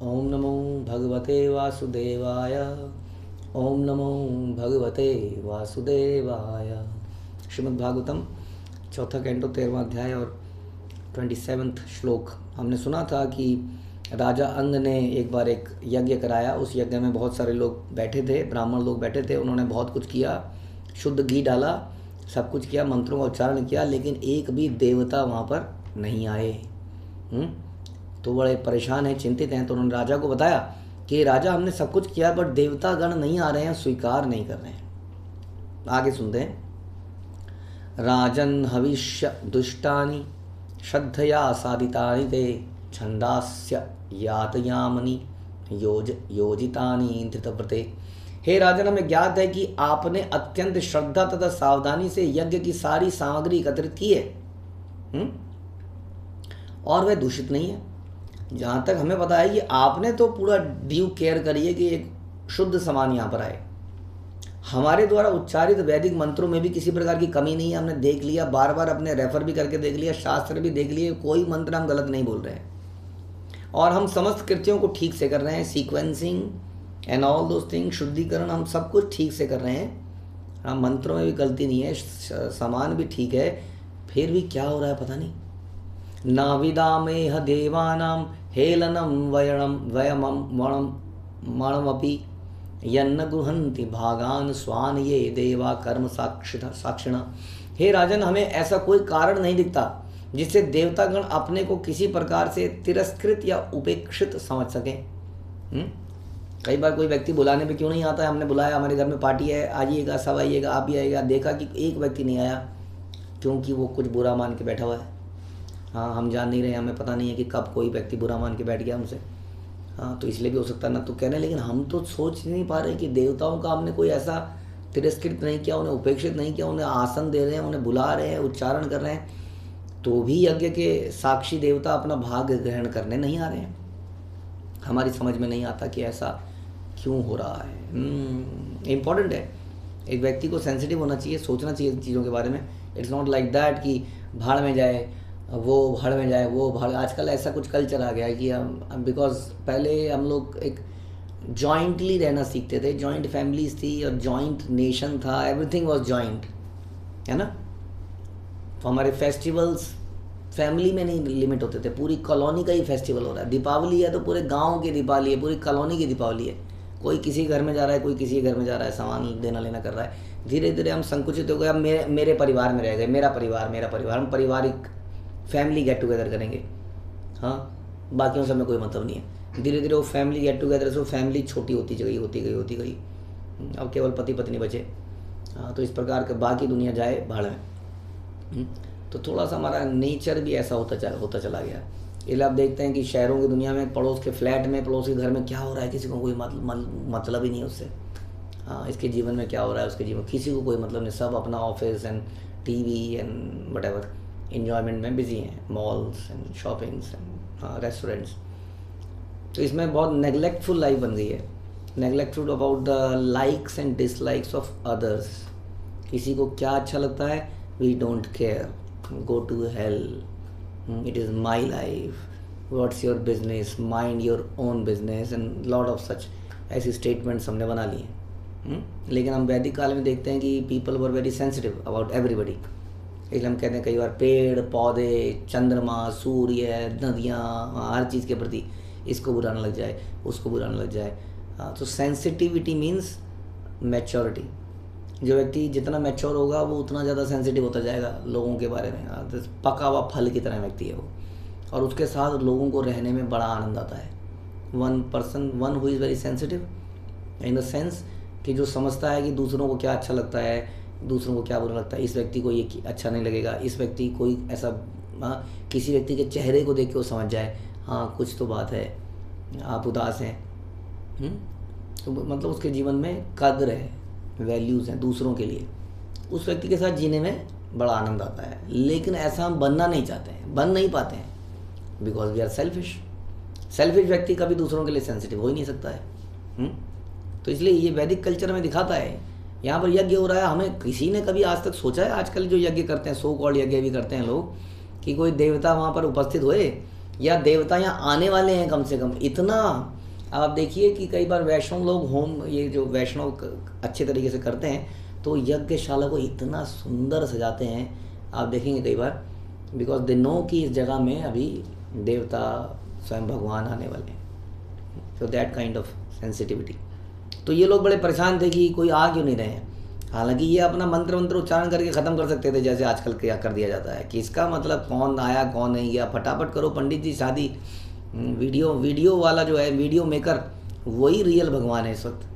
ओम नमो भगवते वासुदेवाय। ओम नमो भगवते वासुदेवाय। श्रीमद् भागवतम चौथा कैंटो 13वां अध्याय और 27वां श्लोक। हमने सुना था कि राजा अंग ने एक बार एक यज्ञ कराया। उस यज्ञ में बहुत सारे लोग बैठे थे, ब्राह्मण लोग बैठे थे। उन्होंने बहुत कुछ किया, शुद्ध घी डाला, सब कुछ किया, मंत्रों का उच्चारण किया, लेकिन एक भी देवता वहाँ पर नहीं आए। तो बड़े परेशान हैं, चिंतित हैं। तो उन्होंने राजा को बताया कि राजा हमने सब कुछ किया बट देवता गण नहीं आ रहे हैं, स्वीकार नहीं कर रहे हैं। आगे सुनते हैं। राजन हविष्य दुष्टानि श्रद्धया साधितानि ते छंदास्य यातयामनि योजितानि धृतव्रते। हे राजन, हमें ज्ञात है कि आपने अत्यंत श्रद्धा तथा सावधानी से यज्ञ की सारी सामग्री एकत्रित की है और वह दूषित नहीं है। जहाँ तक हमें पता है कि आपने तो पूरा ड्यू केयर करी है कि एक शुद्ध सामान यहाँ पर आए। हमारे द्वारा उच्चारित वैदिक मंत्रों में भी किसी प्रकार की कमी नहीं है। हमने देख लिया, बार बार अपने रेफर भी करके देख लिया, शास्त्र भी देख लिए, कोई मंत्र हम गलत नहीं बोल रहे हैं और हम समस्त कृत्यों को ठीक से कर रहे हैं। Sequencing and all those things, शुद्धिकरण, हम सब कुछ ठीक से कर रहे हैं। हाँ, मंत्रों में भी गलती नहीं है, सामान भी ठीक है, फिर भी क्या हो रहा है पता नहीं। नाविदामेह देवानां हेलनम वयमपि यन्न गृहन्ति भागान स्वान ये देवा कर्म साक्षिण। हे राजन, हमें ऐसा कोई कारण नहीं दिखता जिससे देवतागण अपने को किसी प्रकार से तिरस्कृत या उपेक्षित समझ सकें। कई बार कोई व्यक्ति बुलाने पे क्यों नहीं आता है। हमने बुलाया, हमारे घर में पार्टी है, आइएगा, सब आइएगा, आप भी आइएगा। देखा कि एक व्यक्ति नहीं आया, क्योंकि वो कुछ बुरा मान के बैठा हुआ है। हाँ, हम जान नहीं रहे, हमें पता नहीं है कि कब कोई व्यक्ति बुरा मान के बैठ गया हमसे। हाँ, तो इसलिए भी हो सकता है ना तो कहने, लेकिन हम तो सोच नहीं पा रहे कि देवताओं का हमने कोई ऐसा तिरस्कृत नहीं किया, उन्हें उपेक्षित नहीं किया, उन्हें आसन दे रहे हैं, उन्हें बुला रहे हैं, उच्चारण कर रहे हैं, तो भी यज्ञ के साक्षी देवता अपना भाग ग्रहण करने नहीं आ रहे हैं। हमारी समझ में नहीं आता कि ऐसा क्यों हो रहा है। इम्पॉर्टेंट है, एक व्यक्ति को सेंसिटिव होना चाहिए, सोचना चाहिए चीज़ों के बारे में। इट्स नॉट लाइक दैट कि भाड़ में जाए वो, भाड़ में जाए वो, भाड़। आजकल ऐसा कुछ कल्चर आ गया है कि हम, बिकॉज पहले हम लोग एक जॉइंटली रहना सीखते थे, जॉइंट फैमिलीज थी और जॉइंट नेशन था, एवरीथिंग वाज जॉइंट, है ना। तो हमारे फेस्टिवल्स फैमिली में नहीं लिमिट होते थे, पूरी कॉलोनी का ही फेस्टिवल हो रहा है। दीपावली है तो पूरे गांव की दीपावली है, पूरी कॉलोनी की दीपावली है। कोई किसी घर में जा रहा है, कोई किसी घर में जा रहा है, सामान देना लेना कर रहा है। धीरे धीरे हम संकुचित हो गए। अब मेरे परिवार में रह गए, मेरा परिवार, हम पारिवारिक फैमिली गेट टुगेदर करेंगे। हाँ, बाकियों से हमें कोई मतलब नहीं है। धीरे धीरे वो फैमिली गेट टुगेदर से फैमिली छोटी होती गई। अब केवल पति पत्नी बचे। हाँ, तो इस प्रकार का बाकी दुनिया जाए भाड़ में। तो थोड़ा सा हमारा नेचर भी ऐसा होता चला गया। इसलिए आप देखते हैं कि शहरों की दुनिया में पड़ोस के फ्लैट में, पड़ोस के घर में क्या हो रहा है किसी को कोई मतलब ही नहीं है उससे। हाँ, इसके जीवन में क्या हो रहा है उसके जीवन, किसी को कोई मतलब नहीं। सब अपना office and TV and what enjoyment में बिजी हैं, malls and shoppings and restaurants. तो इसमें बहुत नेग्लेक्टफुल लाइफ बन गई है, neglectful about the likes and dislikes of others. किसी को क्या अच्छा लगता है, we don't care, go to hell, it is my life, what's your business, mind your own business and lot of such ऐसी स्टेटमेंट्स हमने बना ली हैं। लेकिन हम वैदिक काल में देखते हैं कि people were very sensitive about everybody. इसलिए हम कहते हैं कई बार पेड़ पौधे, चंद्रमा, सूर्य, नदियाँ, हर चीज़ के प्रति इसको बुरा ना लग जाए, उसको बुरा ना लग जाए। तो सेंसिटिविटी मीन्स मैच्योरिटी। जो व्यक्ति जितना मैच्योर होगा वो उतना ज़्यादा सेंसिटिव होता जाएगा लोगों के बारे में। तो पका हुआ फल की तरह व्यक्ति है वो, और उसके साथ लोगों को रहने में बड़ा आनंद आता है। One who is very sensitive in the sense कि जो समझता है कि दूसरों को क्या अच्छा लगता है, दूसरों को क्या बुरा लगता है, इस व्यक्ति को ये अच्छा नहीं लगेगा, इस व्यक्ति कोई ऐसा, किसी व्यक्ति के चेहरे को देख के वो समझ जाए हाँ कुछ तो बात है, आप उदास हैं। तो मतलब उसके जीवन में कद्र है, वैल्यूज़ हैं दूसरों के लिए, उस व्यक्ति के साथ जीने में बड़ा आनंद आता है। लेकिन ऐसा हम बनना नहीं चाहते हैं, बन नहीं पाते हैं, बिकॉज वी आर सेल्फिश व्यक्ति कभी दूसरों के लिए सेंसिटिव हो ही नहीं सकता है। तो इसलिए ये वैदिक कल्चर में दिखाता है। यहाँ पर यज्ञ हो रहा है, हमें किसी ने कभी आज तक सोचा है, आजकल जो यज्ञ करते हैं, सो कॉल्ड यज्ञ भी करते हैं लोग, कि कोई देवता वहाँ पर उपस्थित हुए या देवता यहाँ आने वाले हैं कम से कम इतना। अब आप देखिए कि कई बार वैष्णव लोग होम, ये जो वैष्णव अच्छे तरीके से करते हैं तो यज्ञशाला को इतना सुंदर सजाते हैं, आप देखेंगे कई बार, बिकॉज दे नो कि इस जगह में अभी देवता स्वयं भगवान आने वाले हैं। तो दैट काइंड ऑफ सेंसिटिविटी। तो ये लोग बड़े परेशान थे कि कोई आ क्यों नहीं रहे हैं। हालांकि ये अपना मंत्र उच्चारण करके ख़त्म कर सकते थे, जैसे आजकल क्या कर दिया जाता है कि इसका मतलब कौन आया कौन नहीं गया, फटाफट करो पंडित जी शादी। वीडियो वाला जो है, वीडियो मेकर, वही रियल भगवान है इस वक्त।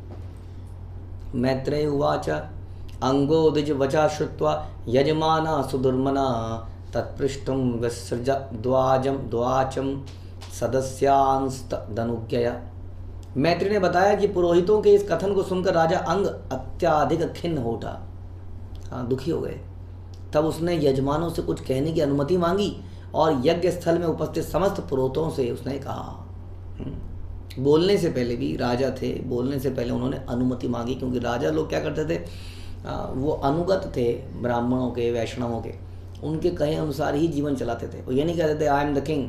मैत्रेय उवाच अंगो द्विज वचा श्रुत्वा यजमाना सुदुर्मना तत्पृष्टुम विसृज द्वाचम सदस्यांस्तदनुज्ञया। मैत्री ने बताया कि पुरोहितों के इस कथन को सुनकर राजा अंग अत्याधिक खिन्न हो उठा, हाँ दुखी हो गए। तब उसने यजमानों से कुछ कहने की अनुमति मांगी और यज्ञ स्थल में उपस्थित समस्त पुरोहितों से उसने कहा, बोलने से पहले भी राजा थे, बोलने से पहले उन्होंने अनुमति मांगी, क्योंकि राजा लोग क्या करते थे, वो अनुगत थे ब्राह्मणों के, वैष्णवों के, उनके कहे अनुसार ही जीवन चलाते थे। वो ये नहीं कहते थे आई एम द किंग।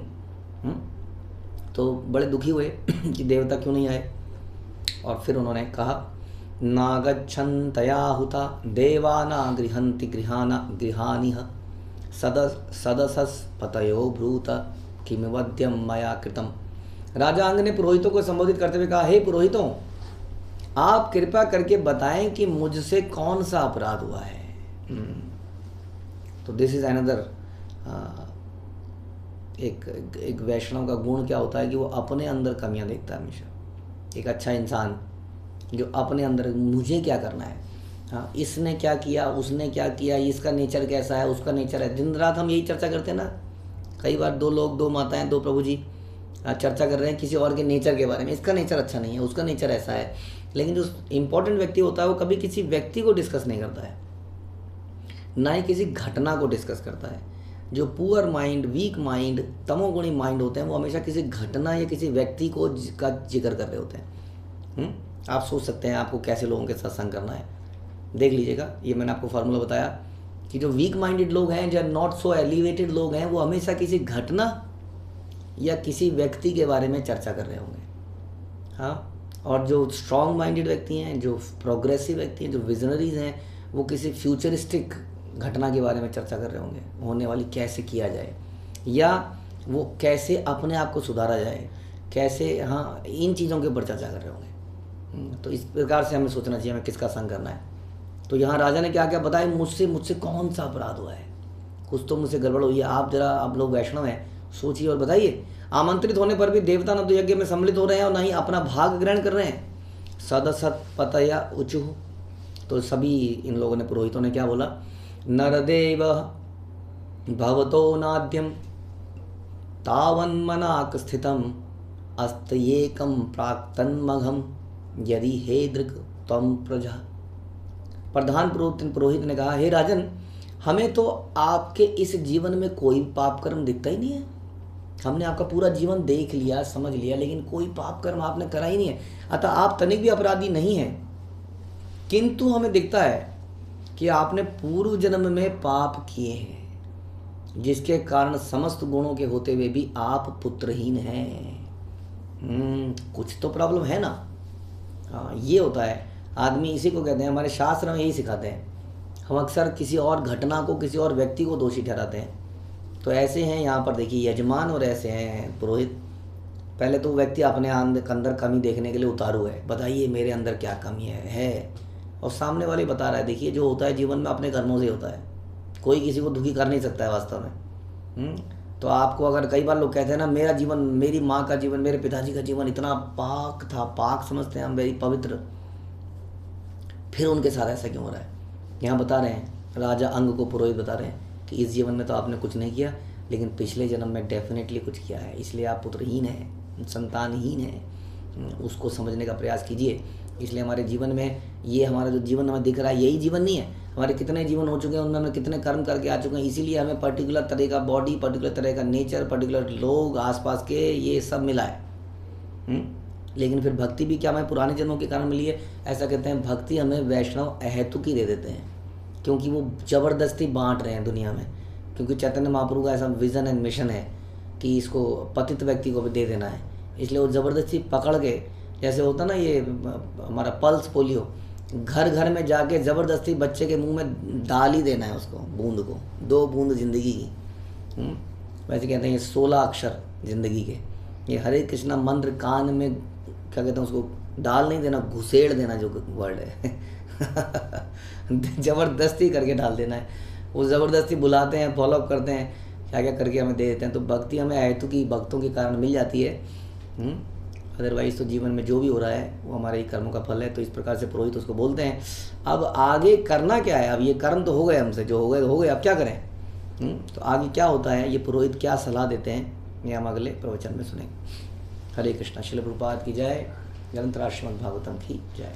तो बड़े दुखी हुए कि देवता क्यों नहीं आए, और फिर उन्होंने कहा नागच्छन्तया हुता देवाना गृहन्ति गृहानिह सदसस्पतयो ब्रूत किमवद्यम मया कृतम। राजा अंग ने पुरोहितों को संबोधित करते हुए कहा, हे पुरोहितों, आप कृपा करके बताएं कि मुझसे कौन सा अपराध हुआ है। तो दिस इज अनदर, एक वैष्णव का गुण क्या होता है कि वो अपने अंदर कमियां देखता है हमेशा। एक अच्छा इंसान जो अपने अंदर मुझे क्या करना है, हाँ इसने क्या किया, उसने क्या किया, इसका नेचर कैसा है, उसका नेचर है। दिन रात हम यही चर्चा करते हैं ना। कई बार दो लोग, दो माताएं, दो प्रभु जी चर्चा कर रहे हैं किसी और के नेचर के बारे में, इसका नेचर अच्छा नहीं है, उसका नेचर ऐसा है। लेकिन जो इम्पोर्टेंट व्यक्ति होता है वो कभी किसी व्यक्ति को डिस्कस नहीं करता है, ना ही किसी घटना को डिस्कस करता है। जो पुअर माइंड, वीक माइंड, तमोगुणी माइंड होते हैं वो हमेशा किसी घटना या किसी व्यक्ति को का जिक्र कर रहे होते हैं। आप सोच सकते हैं आपको कैसे लोगों के साथ संग करना है, देख लीजिएगा। ये मैंने आपको फार्मूला बताया कि जो वीक माइंडेड लोग हैं, जो नॉट सो एलिवेटेड लोग हैं, वो हमेशा किसी घटना या किसी व्यक्ति के बारे में चर्चा कर रहे होंगे। हाँ, और जो स्ट्रॉन्ग माइंडेड व्यक्ति हैं, जो प्रोग्रेसिव व्यक्ति हैं, जो विजनरीज हैं, वो किसी फ्यूचरिस्टिक घटना के बारे में चर्चा कर रहे होंगे, होने वाली कैसे किया जाए, या वो कैसे अपने आप को सुधारा जाए, कैसे, हाँ इन चीज़ों के ऊपर चर्चा कर रहे होंगे। तो इस प्रकार से हमें सोचना चाहिए हमें किसका संग करना है। तो यहाँ राजा ने क्या क्या बताया, मुझसे कौन सा अपराध हुआ है, कुछ तो मुझसे गड़बड़ हुई है। आप लोग वैष्णव हैं, सोचिए और बताइए। आमंत्रित होने पर भी देवता न तो यज्ञ में सम्मिलित हो रहे हैं और न ही अपना भाग ग्रहण कर रहे हैं। सदसत पतया उचुः। तो सभी इन लोगों ने, पुरोहितों ने क्या बोला, नरदेव भवतो नाद्यम तावन्मनाक स्थितम अस्तयेकम प्राक्तन्मघम यदि हे दृक् त्वं प्रजा। प्रधान पुरोहित ने कहा, हे राजन, हमें तो आपके इस जीवन में कोई पाप कर्म दिखता ही नहीं है। हमने आपका पूरा जीवन देख लिया, समझ लिया, लेकिन कोई पाप कर्म आपने करा ही नहीं है। अतः आप तनिक भी अपराधी नहीं हैं। किंतु हमें दिखता है कि आपने पूर्व जन्म में पाप किए हैं, जिसके कारण समस्त गुणों के होते हुए भी आप पुत्रहीन हैं। कुछ तो प्रॉब्लम है ना। हाँ, ये होता है आदमी, इसी को कहते हैं, हमारे शास्त्र में यही सिखाते हैं। हम अक्सर किसी और घटना को, किसी और व्यक्ति को दोषी ठहराते हैं। तो ऐसे हैं यहाँ पर देखिए यजमान, और ऐसे हैं पुरोहित। पहले तो व्यक्ति अपने अंदर कमी देखने के लिए उतारू है, बताइए मेरे अंदर क्या कमी है, और सामने वाले बता रहा है। देखिए जो होता है जीवन में अपने कर्मों से होता है, कोई किसी को दुखी कर नहीं सकता है वास्तव में। तो आपको अगर, कई बार लोग कहते हैं ना, मेरा जीवन, मेरी माँ का जीवन, मेरे पिताजी का जीवन इतना पाक था, पाक समझते हैं हम, वेरी पवित्र, फिर उनके साथ ऐसा क्यों हो रहा है। यहाँ बता रहे हैं, राजा अंग को पुरोहित बता रहे हैं कि इस जीवन में तो आपने कुछ नहीं किया, लेकिन पिछले जन्म में डेफिनेटली कुछ किया है, इसलिए आप पुत्रहीन हैं, संतानहीन हैं। उसको समझने का प्रयास कीजिए। इसलिए हमारे जीवन में, ये हमारा जो जीवन हमें दिख रहा है, यही जीवन नहीं है। हमारे कितने जीवन हो चुके हैं, उनमें हम कितने कर्म करके आ चुके हैं, इसीलिए हमें पर्टिकुलर तरह का बॉडी, पर्टिकुलर तरह का नेचर, पर्टिकुलर लोग आसपास के, ये सब मिला है। लेकिन फिर भक्ति भी क्या हमें पुराने जन्मों के कारण मिली है? ऐसा कहते हैं भक्ति हमें वैष्णव अहेतुक ही दे देते हैं, क्योंकि वो ज़बरदस्ती बांट रहे हैं दुनिया में। क्योंकि चैतन्य महाप्रभु का ऐसा विज़न एंड मिशन है कि इसको पतित व्यक्ति को भी दे देना है, इसलिए वो ज़बरदस्ती पकड़ के, जैसे होता ना ये हमारा पल्स पोलियो, घर घर में जाके ज़बरदस्ती बच्चे के मुंह में डाल ही देना है उसको, बूंद को, 2 बूंद ज़िंदगी की। वैसे कहते हैं ये 16 अक्षर ज़िंदगी के, ये हरे कृष्णा मंत्र कान में क्या कहते हैं उसको डाल नहीं देना, घुसेड़ देना जो वर्ड है ज़बरदस्ती करके डाल देना है। वो ज़बरदस्ती बुलाते हैं, फॉलोअप करते हैं, क्या क्या करके हमें दे देते हैं। तो भक्ति हमें अहेतुकी भक्तों के कारण मिल जाती है। अदरवाइज़ तो जीवन में जो भी हो रहा है वो हमारे ही कर्मों का फल है। तो इस प्रकार से पुरोहित उसको बोलते हैं। अब आगे करना क्या है, अब ये कर्म तो हो गए हमसे, जो हो गए तो हो गए, अब क्या करें। तो आगे क्या होता है, ये पुरोहित क्या सलाह देते हैं, ये हम अगले प्रवचन में सुनेंगे। हरे कृष्णा। श्रील प्रभुपाद की जय। ग्रंथराज श्रीमद् भागवतम की जय।